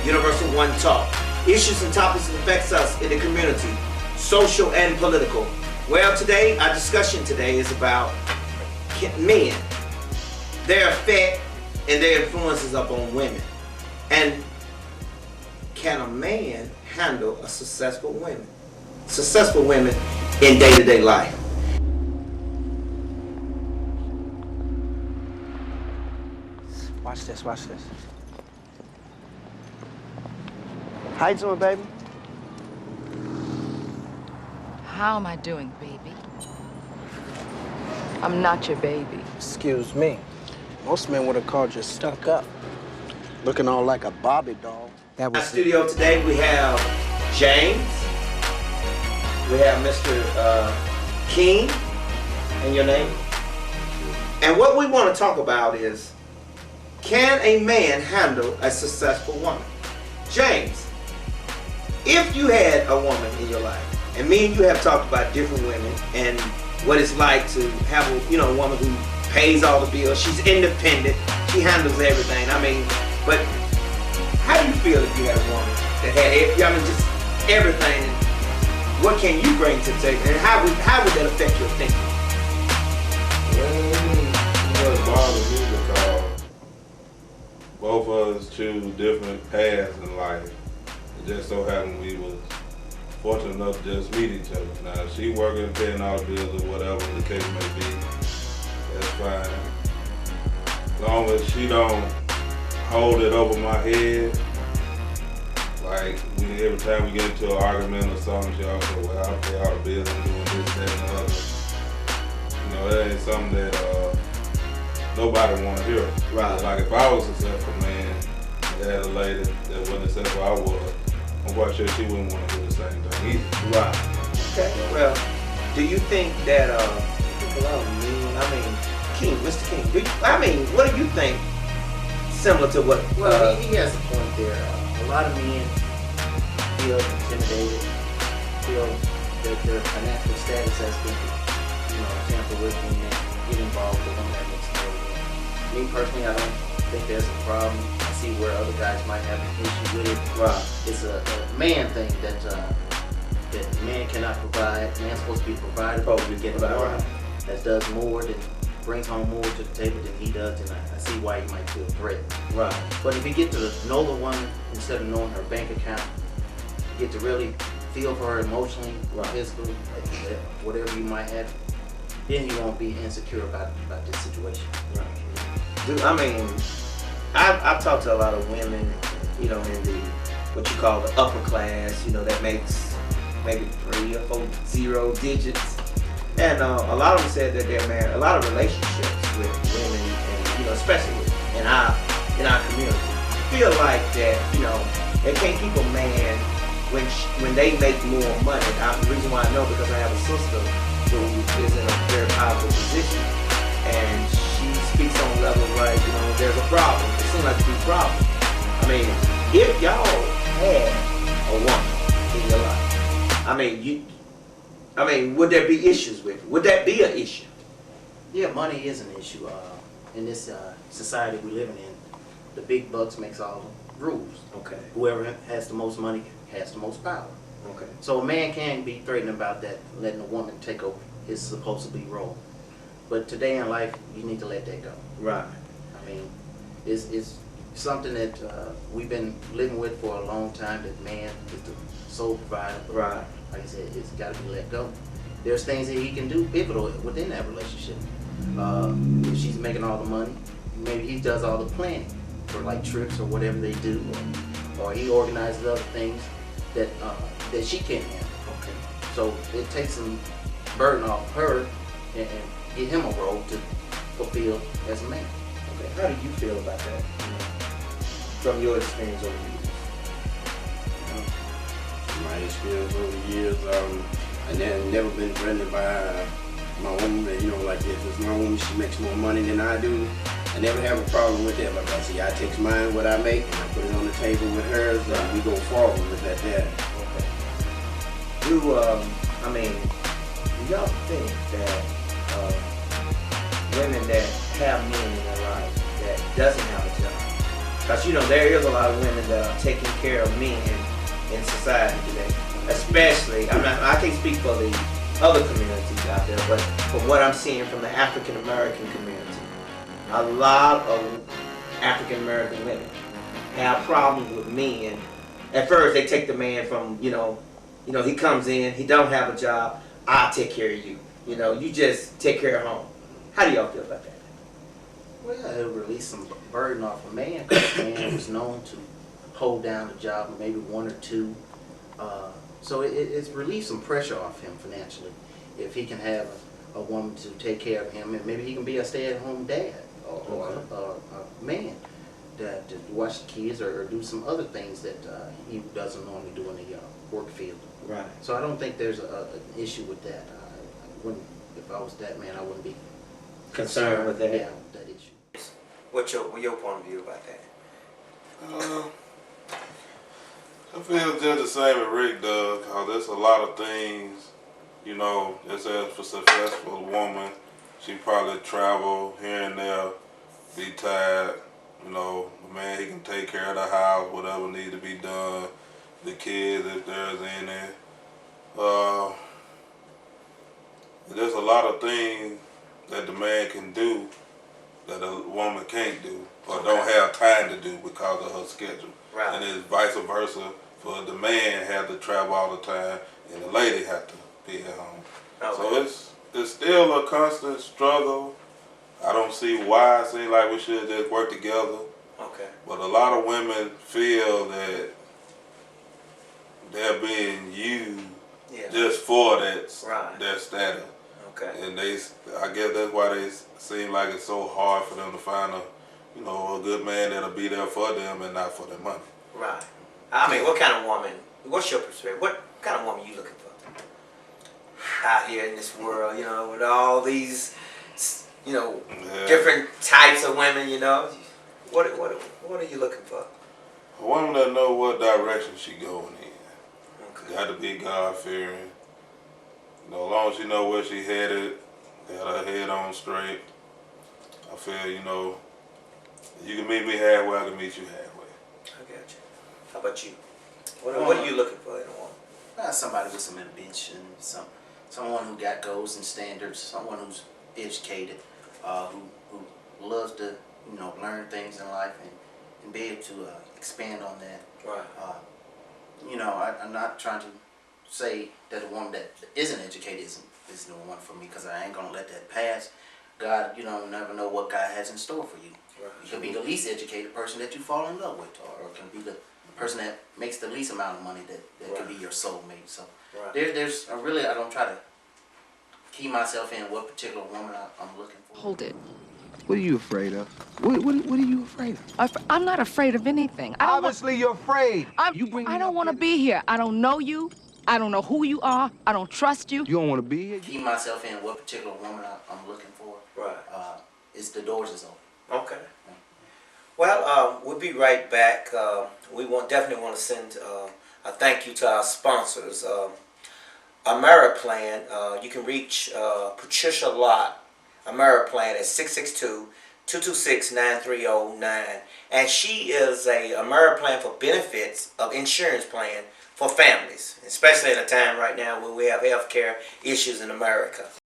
Universal1talk. Issues and topics that affects us in the community, social and political. Well, today, our discussion today is about men, their effect and their influences upon women. And can a man handle a successful woman? Successful women in day-to-day life. Watch this, watch this. How you doing, baby? How am I doing, baby? I'm not your baby. Excuse me. Most men would have called you stuck up. Looking all like a Barbie doll. That In our was studio today, we have James. We have Mr. King. And your name? And what we want to talk about is, can a man handle a successful woman? James, if you had a woman in your life, and me and you have talked about different women and what it's like to have a woman who pays all the bills, she's independent, she handles everything. I mean, but how do you feel if you had a woman that had just everything? What can you bring to the table, and how would that affect your thinking? It bothers me because both of us choose different paths in life. It just so happened we was fortunate enough to just meet each other. Now, she working, paying all the bills or whatever the case may be, that's fine. As long as she don't hold it over my head, like every time we get into an argument or something, she always say, well, I'll pay all the bills and doing this, that, and the other. That ain't something that nobody want to hear. Right. Like if I was a successful man that had a lady that wasn't successful I was, I'm quite sure she wouldn't want to do the same thing either. Right. Okay. Well, do you think that King, Mr. King, what do you think? Similar to what? Well, he has a point there. A lot of men feel intimidated, feel that their financial status has been, tampered with when they get involved with them that makes more than me personally, I don't think there's a problem. I see where other guys might have an issue with it. Right. It's a man thing that man cannot provide. Man's supposed to be a provider, Probably get a woman that does more, than brings home more to the table than he does, and I see why he might feel threatened. Right. But if you get to know the woman instead of knowing her bank account, get to really feel for her emotionally, physically, whatever you might have, then you won't be insecure about this situation. Right. Dude, I've talked to a lot of women, in the what you call the upper class, that makes maybe 3 or 4 zero digits. And a lot of them said that they're married. A lot of relationships with women, and especially in our community, feel like that they can't keep a man when they make more money. The reason why I know, because I have a sister who is in a very powerful position, and she speaks on levels like there's a problem. It seems like a big problem. If y'all had a woman in your life, would there be issues with it? Would that be an issue? Yeah, money is an issue. In this society we're living in, the big bucks makes all the rules. Okay. Whoever has the most money has the most power. Okay. So a man can be threatened about that, letting a woman take over his supposed to be role. But today in life, you need to let that go. Right. It's something that we've been living with for a long time, that man is the sole provider. But right. Like I said, it's got to be let go. There's things that he can do pivotal within that relationship. If she's making all the money, maybe he does all the planning for like trips or whatever they do, or he organizes other things that she can't handle. Okay. So it takes some burden off her and get him a role to fulfill as a man. Okay. How do you feel about that? From your experience over the years? My experience over the years, I never been threatened by my woman. Like if it's my woman, she makes more money than I do. I never have a problem with that. Like I say, I take mine, what I make, and I put it on the table with hers, and we go forward with that there. Okay. Do y'all think that women that have men in their life that doesn't have a job, Because, there is a lot of women that are taking care of men in society today. Especially, I can't speak for the other communities out there, but from what I'm seeing from the African American community, a lot of African American women have problems with men. At first, they take the man from, he comes in, he don't have a job, I'll take care of you. You just take care of home. How do y'all feel about that? Well, it'll release some burden off a man, because a man was known to hold down the job, maybe one or two. So it's relieved some pressure off him financially. If he can have a woman to take care of him, and maybe he can be a stay-at-home dad or a man that to watch the kids or do some other things that he doesn't normally do in the work field. Right. So I don't think there's an issue with that. I wouldn't, if I was that man, I wouldn't be Concerned with that? Yeah, with that issue. What's your point of view about that? I feel just the same as Rick does, because there's a lot of things, just as for successful woman, she probably travel here and there, be tired, the man, he can take care of the house, whatever needs to be done, the kids, if there's any. There's a lot of things that the man can do that a woman can't do or don't have time to do because of her schedule. Right. And it's vice versa. For the man have to travel all the time, and the lady have to be at home. Okay. So it's still a constant struggle. I don't see why. It seems like we should just work together. Okay. But a lot of women feel that they're being used just for that status. Okay. And I guess that's why they seem like it's so hard for them to find a good man that'll be there for them and not for their money. Right. I mean, what kind of woman? What's your perspective? What kind of woman you looking for out here in this world? With all these, different types of women. What are you looking for? A woman that know what direction she going in. Okay. Got to be God fearing. As long as she know where she headed, got her head on straight. I feel you can meet me halfway, I can meet you halfway. I got you. How about you? What are you looking for in a woman? Somebody with some ambition, someone who got goals and standards, someone who's educated, who loves to learn things in life and be able to expand on that. Right. I'm not trying to say that a woman that isn't educated isn't the one for me, because I ain't gonna let that pass. God, never know what God has in store for you. Right. You can be the least educated person that you fall in love with, or can be the person that makes the least amount of money that could be your soulmate. So I don't try to key myself in what particular woman I'm looking for. Hold it. What are you afraid of? What are you afraid of? I'm not afraid of anything. Obviously, you're afraid. I don't want to be here. I don't know you. I don't know who you are. I don't trust you. You don't want to be here? Key myself in what particular woman I'm looking for. Right. Is the doors is open. Okay. Well, we'll be right back. We definitely want to send a thank you to our sponsors. Ameriplan. You can reach Patricia Lott, Ameriplan, at 662-226-9309. And she is a Ameriplan for benefits of insurance plan for families, especially at a time right now when we have healthcare issues in America.